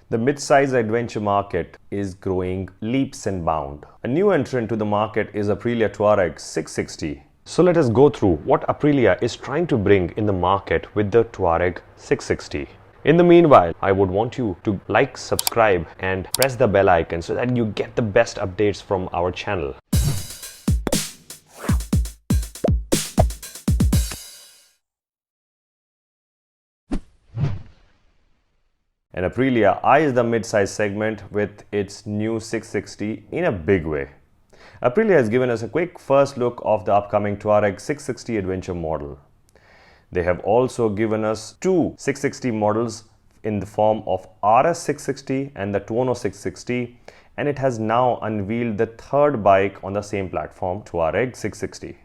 The mid-size adventure market is growing leaps and bounds. A new entrant to the market is Aprilia Tuareg 660. So let us go through what Aprilia is trying to bring in the market with the Tuareg 660. In the meanwhile, I would want you to like, subscribe and press the bell icon so that you get the best updates from our channel. And Aprilia eyes the mid-size segment with its new 660 in a big way. Aprilia has given us a quick first look of the upcoming Tuareg 660 adventure model. They have also given us two 660 models in the form of RS 660 and the Tuono 660, and it has now unveiled the third bike on the same platform, Tuareg 660.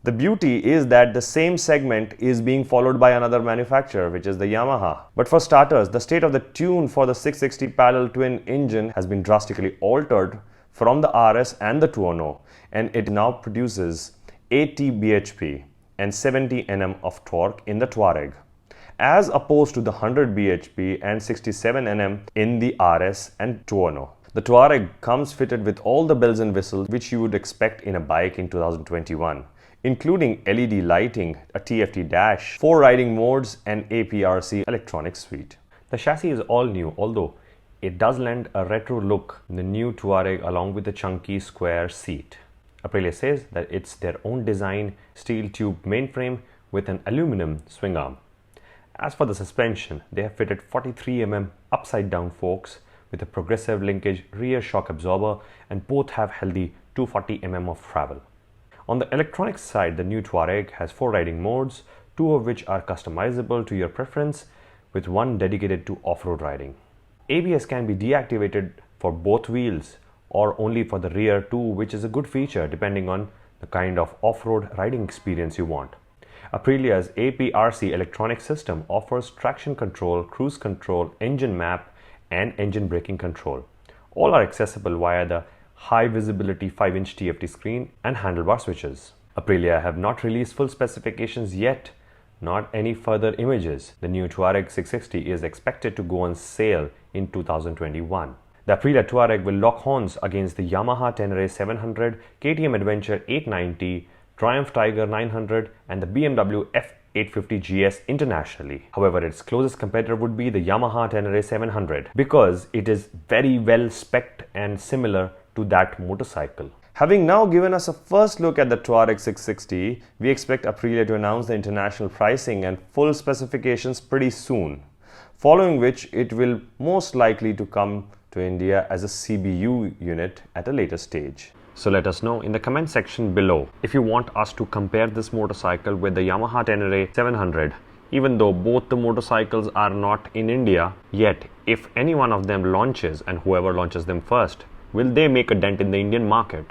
The beauty is that the same segment is being followed by another manufacturer, which is the Yamaha. But for starters, the state of the tune for the 660 parallel twin engine has been drastically altered from the RS and the Tuono, and it now produces 80 bhp and 70 Nm of torque in the Tuareg, as opposed to the 100 bhp and 67 Nm in the RS and Tuono. The Tuareg comes fitted with all the bells and whistles which you would expect in a bike in 2021. Including LED lighting, a TFT dash, 4 riding modes and APRC electronic suite. The chassis is all new, although it does lend a retro look in the new Tuareg along with the chunky square seat. Aprilia says that it's their own design steel tube mainframe with an aluminum swing arm. As for the suspension, they have fitted 43 mm upside down forks with a progressive linkage rear shock absorber, and both have healthy 240 mm of travel. On the electronics side, the new Tuareg has 4 riding modes, 2 of which are customizable to your preference, with 1 dedicated to off-road riding. ABS can be deactivated for both wheels or only for the rear too, which is a good feature depending on the kind of off-road riding experience you want. Aprilia's APRC electronic system offers traction control, cruise control, engine map and engine braking control. All are accessible via the high visibility 5-inch TFT screen and handlebar switches. Aprilia have not released full specifications yet, not any further images. The new Tuareg 660 is expected to go on sale in 2021. The Aprilia Tuareg will lock horns against the Yamaha Tenere 700, KTM Adventure 890, Triumph Tiger 900 and the BMW F850 GS internationally. However, its closest competitor would be the Yamaha Tenere 700 because it is very well spec'd and similar to that motorcycle. Having now given us a first look at the Tuareg 660, we expect Aprilia to announce the international pricing and full specifications pretty soon, following which it will most likely to come to India as a CBU unit at a later stage. So let us know in the comment section below if you want us to compare this motorcycle with the Yamaha Tenere 700. Even though both the motorcycles are not in India, yet if any one of them launches and whoever launches them first, will they make a dent in the Indian market?